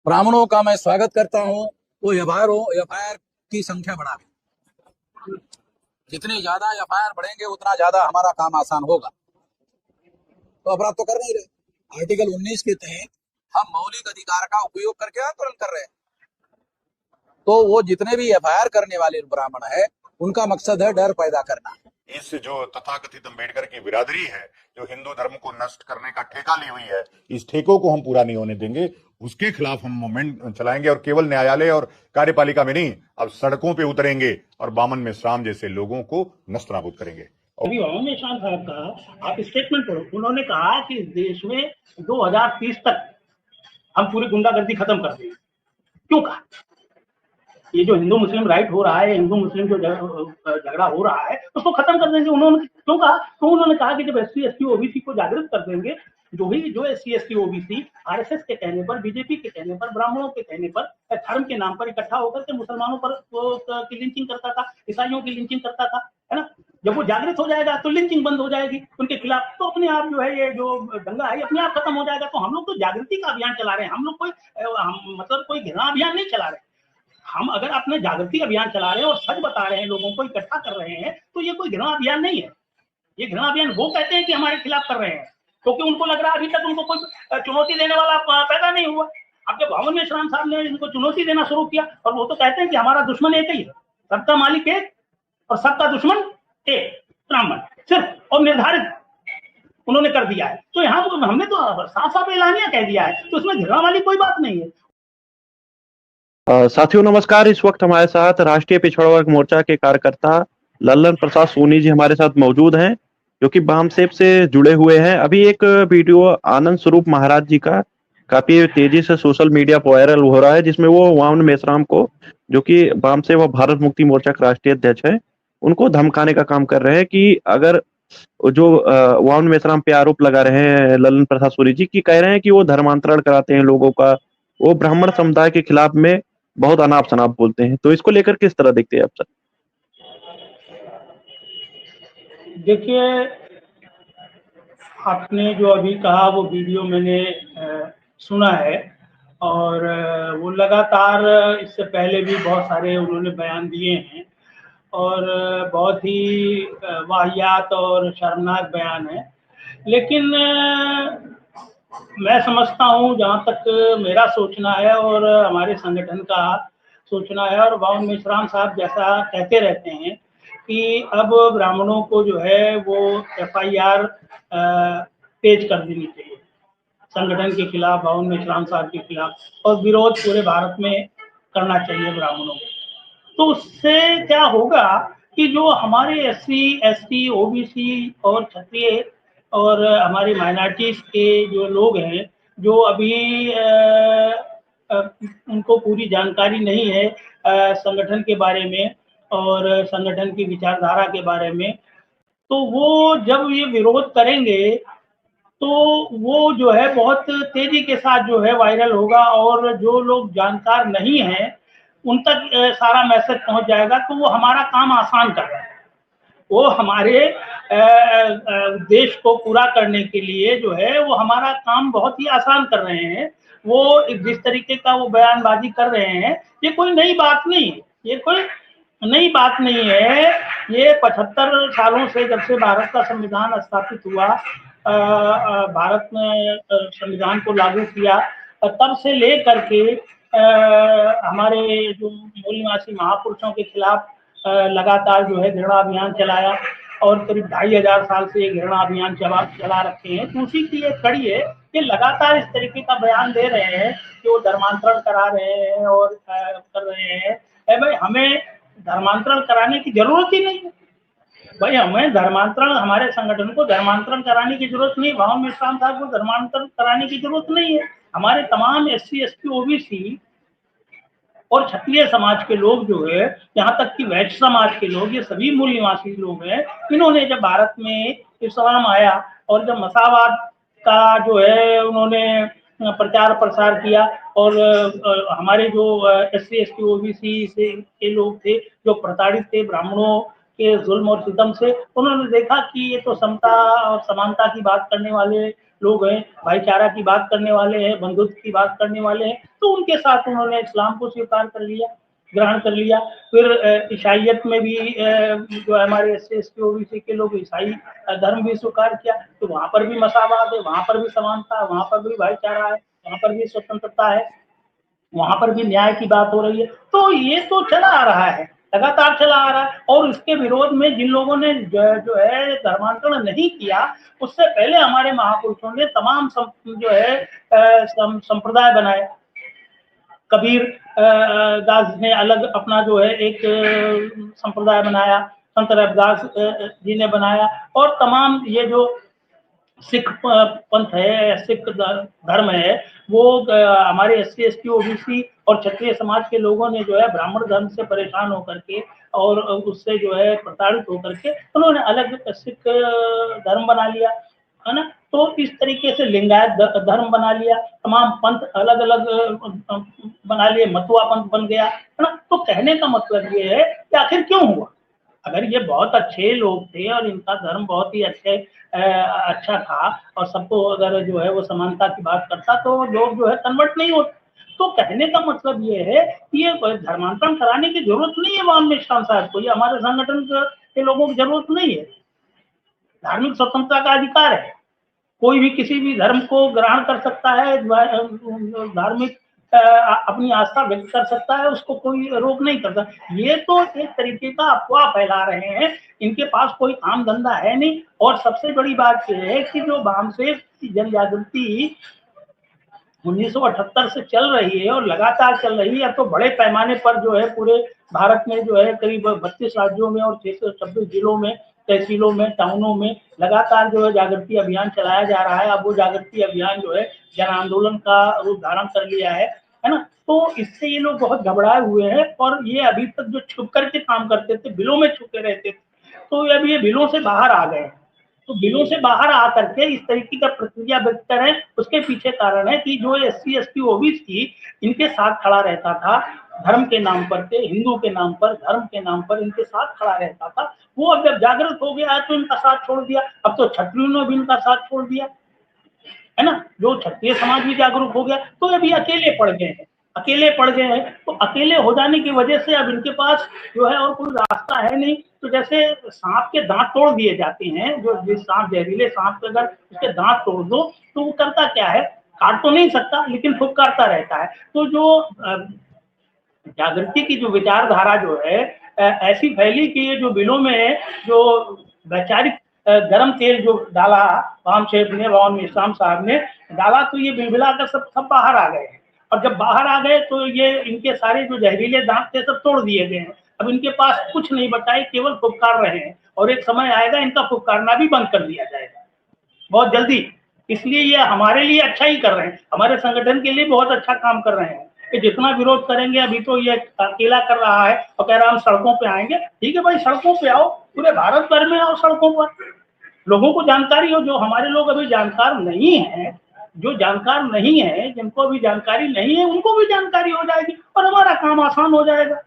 ब्राह्मणों का मैं स्वागत करता हूं। वो एफआईआर की संख्या बढ़ावे। जितनी ज्यादा एफआईआर बढ़ेंगे उतना ज्यादा हमारा काम आसान होगा। तो अपराध तो कर नहीं रहे। आर्टिकल 19 के तहत हम मौलिक अधिकार का उपयोग करके आंदोलन कर रहे हैं। तो वो जितने भी एफआईआर करने वाले ब्राह्मण है उनका मकसद है डर पैदा करना। इस जो तथाकथित अम्बेडकर की बिरादरी है, जो हिंदू धर्म को नष्ट करने का ठेका ली हुई है, इस ठेकों को हम पूरा नहीं होने देंगे। उसके खिलाफ हम मूवमेंट चलाएंगे और केवल न्यायालय और कार्यपालिका में नहीं, अब सड़कों पे उतरेंगे और बामन मेश्राम जैसे लोगों को नष्ट नाबूद करेंगे। अभी बामन मेश्राम साहब का आप स्टेटमेंट पढ़ो। उन्होंने कहा कि इस देश में 2030 तक हम पूरी गुंडागर्दी खत्म कर देंगे। क्यों कहा? ये जो हिंदू मुस्लिम राइट हो रहा है, हिंदू मुस्लिम जो झगड़ा हो रहा है, उसको खत्म कर देंगे। उन्होंने क्यों कहा? तो उन्होंने कहा कि जब SC ST OBC को जागृत कर देंगे, जो SC ST OBC RSS के कहने पर, बीजेपी के कहने पर, ब्राह्मणों के कहने पर, धर्म के नाम पर इकट्ठा होकर के मुसलमानों पर की लिंचिंग करता था, ईसाइयों की लिंचिंग करता था, है ना। जब वो जागृत हो जाएगा तो लिंचिंग बंद हो जाएगी उनके खिलाफ, तो अपने आप जो है ये जो दंगा है अपने आप खत्म हो जाएगा। तो हम लोग तो जागृति का अभियान चला रहे हैं। हम लोग कोई मतलब कोई घृणा अभियान नहीं चला रहे। हम अगर अपने जागृति अभियान चला रहे हैं और सच बता रहे हैं, लोगों को इकट्ठा कर रहे हैं, तो ये कोई घृणा अभियान नहीं है। ये घृणा अभियान वो कहते हैं कि हमारे खिलाफ कर रहे हैं, क्योंकि उनको लग रहा है अभी तक उनको कोई चुनौती देने वाला पैदा नहीं हुआ। अब जब बामन मेश्राम साहब ने इनको चुनौती देना शुरू किया, और वो तो कहते हैं कि हमारा दुश्मन एक ही है, सबका मालिक एक और सबका दुश्मन एक, ब्राह्मण सिर्फ, और निर्धारित उन्होंने कर दिया है। तो यहाँ हमने तो साफ साफ एलानिया कह दिया है, तो उसमें घृणा वाली कोई बात नहीं है। साथियों नमस्कार। इस वक्त हमारे साथ राष्ट्रीय पिछड़ा वर्ग मोर्चा के कार्यकर्ता लल्लन प्रसाद सोनी जी हमारे साथ मौजूद हैं, जो कि बामसेब से जुड़े हुए हैं। अभी एक वीडियो आनंद स्वरूप महाराज जी का काफी तेजी से सोशल मीडिया पर वायरल हो रहा है, जिसमें वो बामन मेश्राम को, जो कि बामसेब और भारत मुक्ति मोर्चा के राष्ट्रीय अध्यक्ष है, उनको धमकाने का काम कर रहे हैं कि अगर जो बामन मेश्राम पे आरोप लगा रहे हैं लल्लन प्रसाद सोनी जी, की कह रहे हैं कि वो धर्मांतरण कराते हैं लोगों का, वो ब्राह्मण समुदाय के खिलाफ में बहुत अनाप शनाप बोलते हैं। तो इसको लेकर किस तरह देखते हैं आप सर? देखिए, आपने जो अभी कहा वो वीडियो मैंने सुना है, और वो लगातार इससे पहले भी बहुत सारे उन्होंने बयान दिए हैं, और बहुत ही वाहियात और शर्मनाक बयान है। लेकिन मैं समझता हूँ, जहाँ तक मेरा सोचना है और हमारे संगठन का सोचना है, और बामन मेश्राम साहब जैसा कहते रहते हैं कि अब ब्राह्मणों को जो है वो FIR तेज कर देनी चाहिए संगठन के खिलाफ, बामन मेश्राम साहब के खिलाफ, और विरोध पूरे भारत में करना चाहिए ब्राह्मणों को। तो उससे क्या होगा कि जो हमारे SC ST OBC और क्षत्रिय और हमारी माइनॉरिटीज के जो लोग हैं, जो अभी उनको पूरी जानकारी नहीं है संगठन के बारे में और संगठन की विचारधारा के बारे में, तो वो जब ये विरोध करेंगे तो वो जो है बहुत तेजी के साथ जो है वायरल होगा, और जो लोग जानकार नहीं हैं उन तक सारा मैसेज पहुंच जाएगा। तो वो हमारा काम आसान कर रहे हैं, वो हमारे उद्देश्य को पूरा करने के लिए जो है वो हमारा काम बहुत ही आसान कर रहे हैं। वो जिस तरीके का वो बयानबाजी कर रहे हैं, ये कोई नई बात नहीं है, ये कोई नई बात नहीं है। ये 75 सालों से, जब से भारत का संविधान स्थापित हुआ, भारत ने संविधान को लागू किया, तब से ले करके हमारे जो मूल निवासी महापुरुषों के खिलाफ लगातार जो है घृणा अभियान चलाया, और करीब 2500 साल से ये घृणा अभियान चला रखे हैं। तो उसी की एक कड़ी है कि लगातार इस तरीके का बयान दे रहे हैं कि वो धर्मांतरण करा रहे हैं और कर रहे हैं। भाई, हमें धर्मांतरण कराने की जरूरत ही नहीं है। भाई, हमें धर्मांतरण, हमारे संगठन को धर्मांतरण कराने की जरूरत नहीं है, बामन मेश्राम साहब को धर्मांतरण कराने की जरूरत नहीं है। हमारे तमाम SC ST OBC और क्षत्रिय समाज के लोग जो है, यहाँ तक कि वैश्य समाज के लोग, ये सभी मूल निवासी लोग हैं। इन्होंने जब भारत में इस्लाम आया और जब मसावाद का जो है उन्होंने प्रचार प्रसार किया, और हमारे जो SC ST OBC से के लोग थे जो प्रताड़ित थे ब्राह्मणों के जुल्म और सितम से, उन्होंने देखा कि ये तो समता और समानता की बात करने वाले लोग हैं, भाईचारा की बात करने वाले हैं, बंधुत्व की बात करने वाले हैं, तो उनके साथ उन्होंने इस्लाम को स्वीकार कर लिया, ग्रहण कर लिया। फिर ईसाइयत में भी जो हमारे एससी एसटी ओबीसी के लोग ईसाई धर्म भी स्वीकार किया, तो वहां पर भी मसावाद है, वहां पर भी समानता है, वहां पर भी भाईचारा है, वहां पर भी स्वतंत्रता है, वहां पर भी न्याय की बात हो रही है। तो ये तो चला आ रहा है, लगातार चला आ रहा है। और इसके विरोध में जिन लोगों ने जो है धर्मांतरण नहीं किया, उससे पहले हमारे महापुरुषों ने तमाम जो है संप्रदाय बनाए। कबीर दास ने अलग अपना जो है एक संप्रदाय बनाया, संत रविदास जी ने बनाया, और तमाम ये जो सिख पंथ है, सिख धर्म है, वो हमारे एससी एसटी ओबीसी और क्षत्रिय समाज के लोगों ने जो है ब्राह्मण धर्म से परेशान होकर के और उससे जो है प्रताड़ित होकर के उन्होंने अलग सिख धर्म बना लिया, है ना। तो इस तरीके से लिंगायत धर्म बना लिया, तमाम पंथ अलग अलग बना लिए, मतुआ पंथ बन गया, है ना। तो कहने का मतलब ये है कि आखिर क्यों हुआ? अगर ये बहुत अच्छे लोग थे और इनका धर्म बहुत ही अच्छा था और सबको अगर जो है वो समानता की बात करता, तो लोग जो है कन्वर्ट नहीं होते। तो कहने का मतलब ये है कि ये धर्मांतरण कराने की जरूरत नहीं है मोहम्मद इस्लाम साहब को, ये हमारे संगठन के लोगों की जरूरत नहीं है। धार्मिक स्वतंत्रता का अधिकार है, कोई भी किसी भी धर्म को ग्रहण कर सकता है, धार्मिक अपनी आस्था व्यक्त कर सकता है, उसको कोई रोक नहीं करता। ये तो एक तरीके का अफवाह फैला रहे हैं, इनके पास कोई काम धंधा है नहीं। और सबसे बड़ी बात यह है कि जो वामसेफ की जन जागृति 1978 से चल रही है और लगातार चल रही है, तो बड़े पैमाने पर जो है पूरे भारत में जो है करीब 32 राज्यों में और 626 जिलों में, तहसीलों में, टाउनों में लगातार जो है जागृति अभियान चलाया जा रहा है। अब वो जागृति अभियान जो है जन आंदोलन का रूप धारण कर लिया है ना। तो इससे ये लोग बहुत घबराए हुए हैं, और ये अभी तक जो छुप करके काम करते थे, बिलों में छुपे रहते थे, तो अब ये बिलों से बाहर आ गए। तो बिलों से बाहर आकर के इस तरीके का प्रतिक्रिया व्यक्त करें, उसके पीछे कारण है कि जो एससी एसटी ओबीसी इनके साथ खड़ा रहता था, धर्म के नाम पर के, हिंदू के नाम पर, धर्म के नाम पर इनके साथ खड़ा रहता था, वो अब जब जागृत हो गया है तो इनका साथ छोड़ दिया। अब तो क्षत्रियों ने भी इनका साथ छोड़ दिया, है ना। जो क्षत्रिय समाज भी जागरूक हो गया, तो अभी अकेले पड़ गए हैं, अकेले पड़ गए हैं। तो अकेले हो जाने की वजह से अब इनके पास जो है और कोई रास्ता है नहीं। तो जैसे सांप के दांत तोड़ दिए जाते हैं, जो जिस सांप, जहरीले सांप के अगर उसके दांत तोड़ दो तो वो करता क्या है, काट तो नहीं सकता लेकिन फुफकारता रहता है। तो जो जागृति की जो विचारधारा जो है ऐसी फैली कि ये जो बिलों में जो वैचारिक गरम तेल जो डाला वामसेफ ने, मोहम्मद इस्लाम साहब ने डाला, तो ये बिलबिला कर सब बाहर आ गए। और जब बाहर आ गए तो ये इनके सारे जो जहरीले दांत थे सब तोड़ दिए गए हैं। अब इनके पास कुछ नहीं बचा है, केवल फुफकार रहे हैं, और एक समय आएगा इनका फुफकारना भी बंद कर दिया जाएगा बहुत जल्दी। इसलिए ये हमारे लिए अच्छा ही कर रहे हैं, हमारे संगठन के लिए बहुत अच्छा काम कर रहे हैं कि जितना विरोध करेंगे। अभी तो ये अकेला कर रहा है और कह रहा है हम सड़कों पे आएंगे। ठीक है भाई, सड़कों पे आओ, पूरे भारत भर में आओ सड़कों पर, लोगों को जानकारी हो। जो हमारे लोग अभी जानकार नहीं है, जो जानकार नहीं है, जिनको अभी जानकारी नहीं है, उनको भी जानकारी हो जाएगी और हमारा काम आसान हो जाएगा।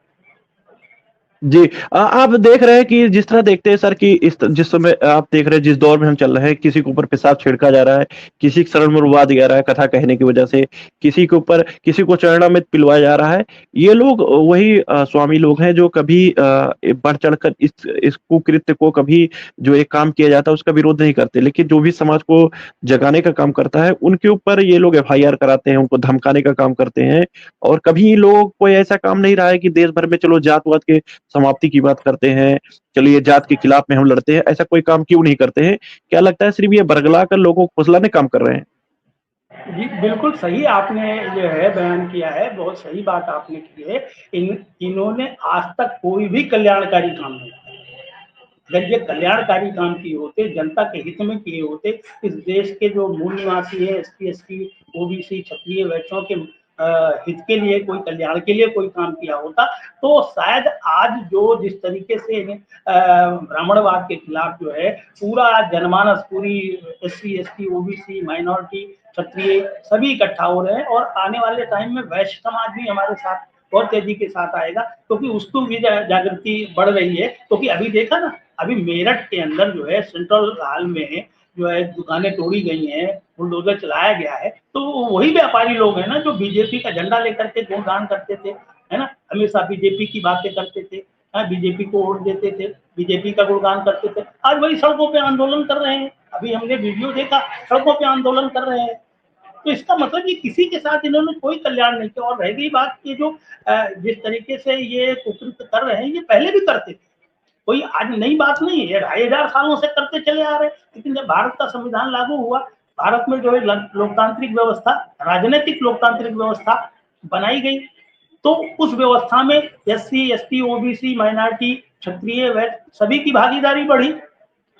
जी, आप देख रहे हैं कि जिस तरह देखते हैं सर कि जिस समय आप देख रहे हैं, जिस दौर में हम चल रहे हैं, किसी के ऊपर पेशाब छिड़का जा रहा है, किसी के शरण में रुवा दिया जा रहा है कथा कहने की वजह से, किसी के ऊपर किसी को चरणामृत पिलवाया जा रहा है। ये लोग वही स्वामी लोग हैं जो कभी बढ़ चढ़कर इस कुकृत्य को, कभी जो एक काम किया जाता है उसका विरोध नहीं करते, लेकिन जो भी समाज को जगाने का काम करता है उनके ऊपर ये लोग FIR कराते हैं, उनको धमकाने का काम करते हैं। और कभी लोग कोई ऐसा काम नहीं रहा है कि देश भर में चलो जातवाद के समाप्ति की बात करते हैं, चलिए जात के खिलाफ में हम लड़ते हैं, ऐसा कोई काम क्यों नहीं करते हैं? क्या लगता है सिर्फ ये बरगला कर लोगों को फुसलाने काम कर रहे हैं? जी बिल्कुल सही आपने जो है बयान किया है, बहुत सही बात आपने की है। इन्होंने आज तक कोई भी कल्याणकारी काम नहीं किया। अगर ये कल्याणकारी काम किए होते, जनता के हित में किए होते, इस देश के जो मूल निवासी है, SC ST OBC क्षत्रिय वैश्यों के हित के लिए, कोई कल्याण के लिए कोई काम किया होता, तो शायद आज जो जिस तरीके से ब्राह्मणवाद के खिलाफ जो है पूरा जनमानस, पूरी SC ST OBC माइनॉरिटी क्षत्रिय सभी इकट्ठा हो रहे हैं। और आने वाले टाइम में वैश्य समाज भी हमारे साथ बहुत तेजी के साथ आएगा, क्योंकि उसको भी जागृति बढ़ रही है। क्योंकि अभी देखा ना, अभी मेरठ के अंदर जो है सेंट्रल हाल में जो है दुकानें तोड़ी गई हैं, बुलडोजर चलाया गया है, तो वही व्यापारी लोग हैं ना जो बीजेपी का झंडा लेकर के गुणगान करते थे, है ना, हमेशा बीजेपी की बातें करते थे, बीजेपी को वोट देते थे, बीजेपी का गुणगान करते थे, आज वही सड़कों पे आंदोलन कर रहे हैं। अभी हमने वीडियो देखा, सड़कों पे आंदोलन कर रहे हैं। तो इसका मतलब ये किसी के साथ इन्होंने कोई कल्याण नहीं किया। और रह गई बात कि जो जिस तरीके से ये कुकृत्य कर रहे हैं, ये पहले भी करते थे, कोई आज नई बात नहीं है, 2500 सालों से करते चले आ रहे हैं। लेकिन जब भारत का संविधान लागू हुआ, भारत में जो है लोकतांत्रिक व्यवस्था, राजनीतिक लोकतांत्रिक व्यवस्था बनाई गई, तो उस व्यवस्था में SC ST OBC माइनॉरिटी, क्षत्रिय, वैश्य सभी की भागीदारी बढ़ी।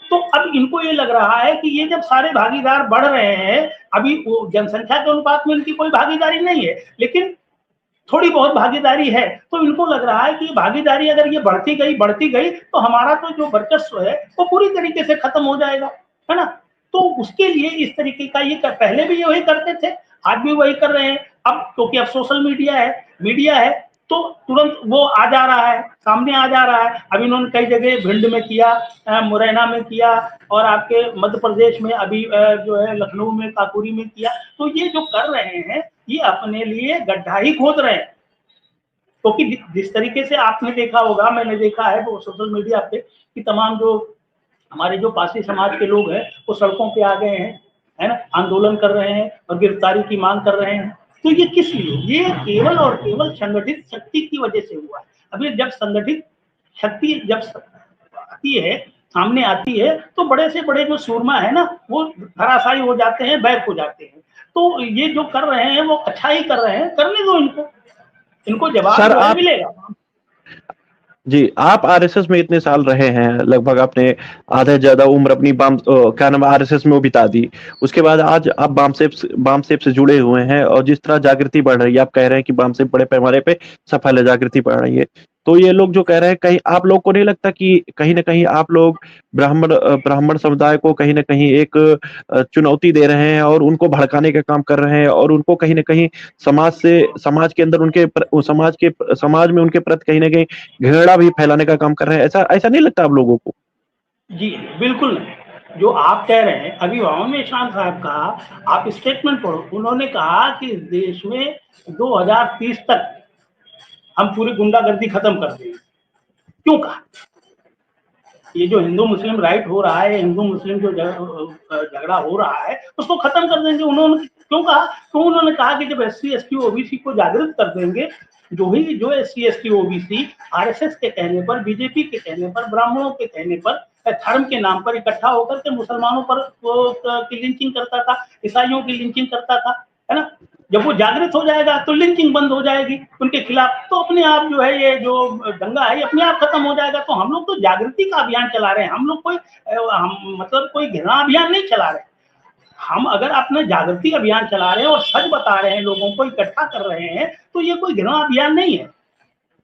तो अब इनको ये लग रहा है कि ये जब सारे भागीदार बढ़ रहे हैं, अभी वो जनसंख्या के अनुपात में इनकी कोई भागीदारी नहीं है, लेकिन थोड़ी बहुत भागीदारी है, तो इनको लग रहा है कि भागीदारी अगर ये बढ़ती गई तो हमारा तो जो वर्चस्व है वो पूरी तरीके से खत्म हो जाएगा, है ना। तो उसके लिए इस तरीके का ये पहले भी वही करते थे, आज भी वही कर रहे हैं। अब क्योंकि अब सोशल मीडिया है तो तुरंत वो आ जा रहा है, सामने आ जा रहा है। अब इन्होंने कई जगह भिंड में किया, मुरैना में किया, और आपके मध्य प्रदेश में अभी जो है लखनऊ में, काकोरी में किया। तो ये जो कर रहे हैं ये अपने लिए गड्ढा ही खोद रहे हैं, क्योंकि जिस तरीके से आपने देखा होगा, मैंने देखा है वो सोशल मीडिया पे कि तमाम जो हमारे जो पासी समाज के लोग हैं वो सड़कों पे आ गए हैं, है ना, आंदोलन कर रहे हैं और गिरफ्तारी की मांग कर रहे हैं। तो ये किस लिए? ये केवल और केवल संगठित शक्ति की वजह से हुआ है। अभी जब संगठित शक्ति जब आती है, सामने आती है, तो बड़े से बड़े जो सूरमा है ना वो धराशायी हो जाते हैं, बैक हो जाते हैं। तो ये जो कर रहे हैं वो अच्छा ही कर रहे हैं, करने दो इनको जवाब सर जो है आप मिलेगा। जी, आप आरएसएस में इतने साल रहे हैं, लगभग आपने आधे से ज्यादा उम्र अपनी क्या नाम आरएसएस में वो बिता दी। उसके बाद आज आप बामसेप से जुड़े हुए हैं, और जिस तरह जागृति बढ़ रही है, आप कह रहे हैं कि बामसेप बड़े पैमाने पे सफल है, जागृति बढ़ रही है। तो ये लोग जो कह रहे हैं, कहीं आप लोग को नहीं लगता कि कहीं ना कहीं आप लोग ब्राह्मण समुदाय को कहीं ना कहीं एक चुनौती दे रहे हैं, और उनको भड़काने का काम कर रहे हैं, और उनको कहीं ना कहीं समाज के अंदर समाज में उनके प्रति कहीं ना कहीं घृणा भी फैलाने का काम कर रहे हैं? ऐसा ऐसा नहीं लगता आप लोगों को? जी बिल्कुल नहीं। जो आप कह रहे हैं, अभी मोहम्मद इरशाद साहब का आप स्टेटमेंट पढ़ो, उन्होंने कहा कि इस देश में 2030 तक हम पूरी गुंडागर्दी खत्म कर देंगे। क्यों कहा? ये जो हिंदू मुस्लिम राइट हो रहा है, हिंदू मुस्लिम जो झगड़ा हो रहा है, उसको खत्म कर देंगे। उन्होंने क्यों कहा? तो उन्होंने कहा कि जब SC ST OBC को जागृत कर देंगे, जो SC ST OBC RSS के कहने पर, बीजेपी के कहने पर, ब्राह्मणों के कहने पर, धर्म के नाम पर इकट्ठा होकर के मुसलमानों पर की लिंचिंग करता था, ईसाइयों की लिंचिंग करता था, है ना, जब वो जागृत हो जाएगा तो लिंचिंग बंद हो जाएगी उनके खिलाफ, तो अपने आप जो है ये जो दंगा है ये अपने आप खत्म हो जाएगा। तो हम लोग तो जागृति का अभियान चला रहे हैं, हम लोग मतलब कोई घृणा अभियान नहीं चला रहे। हम अगर अपना जागृति अभियान चला रहे हैं और सच बता रहे हैं, लोगों को इकट्ठा कर रहे हैं, तो ये कोई घृणा अभियान नहीं है।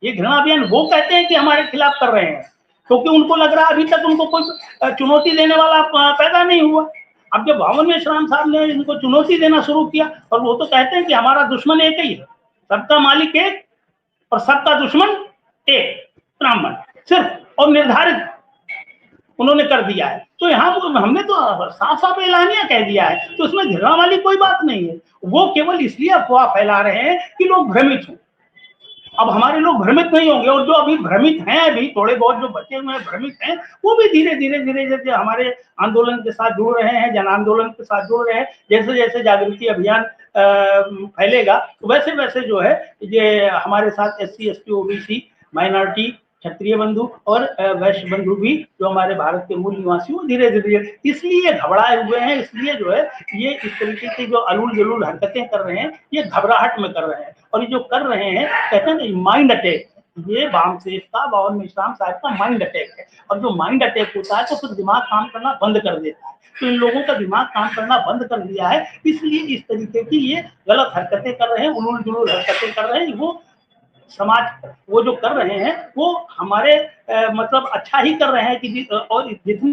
ये घृणा अभियान वो कहते हैं कि हमारे खिलाफ कर रहे हैं, क्योंकि उनको लग रहा है अभी तक उनको कोई चुनौती देने वाला पैदा नहीं हुआ। अब जब मोहम्मद मेश्राम साहब ने इनको चुनौती देना शुरू किया, और वो तो कहते हैं कि हमारा दुश्मन एक ही है, सबका मालिक एक और सबका दुश्मन एक, ब्राह्मण सिर्फ, और निर्धारित उन्होंने कर दिया है। तो यहाँ हमने तो साफ साफ एलानिया कह दिया है, तो उसमें घृणा वाली कोई बात नहीं है। वो केवल इसलिए अफवाह फैला रहे हैं कि लोग भ्रमित हों। अब हमारे लोग भ्रमित नहीं होंगे, और जो अभी भ्रमित हैं, अभी थोड़े बहुत जो बचे हुए हैं भ्रमित हैं, वो भी धीरे धीरे जैसे हमारे आंदोलन के साथ जुड़ रहे हैं, जन आंदोलन के साथ जुड़ रहे हैं, जैसे जैसे जागृति अभियान फैलेगा, तो वैसे वैसे जो है ये हमारे साथ SC ST OBC माइनॉरिटी, क्षत्रिय बंधु और वैश्य बंधु भी जो हमारे भारत के मूल निवासी, वो धीरे धीरे इसलिए घबराए हुए हैं, इसलिए जो है ये इस तरीके की जो अलूल जलूल हरकतें कर रहे हैं, ये घबराहट में कर रहे हैं। और ये जो कर रहे हैं, कहते हैं ना माइंड अटैक, ये बामसेफ का, मोहम्मद इरशाद साहब का माइंड अटैक है। और जो माइंड अटैक होता है तो फिर दिमाग काम करना बंद कर देता है। तो इन लोगों का दिमाग काम करना बंद कर दिया है, इसलिए इस तरीके की ये गलत हरकतें कर रहे हैं, उलूल जुलूल हरकतें कर रहे हैं। वो समाज वो जो कर रहे हैं वो हमारे मतलब अच्छा ही कर रहे हैं कि और जितनी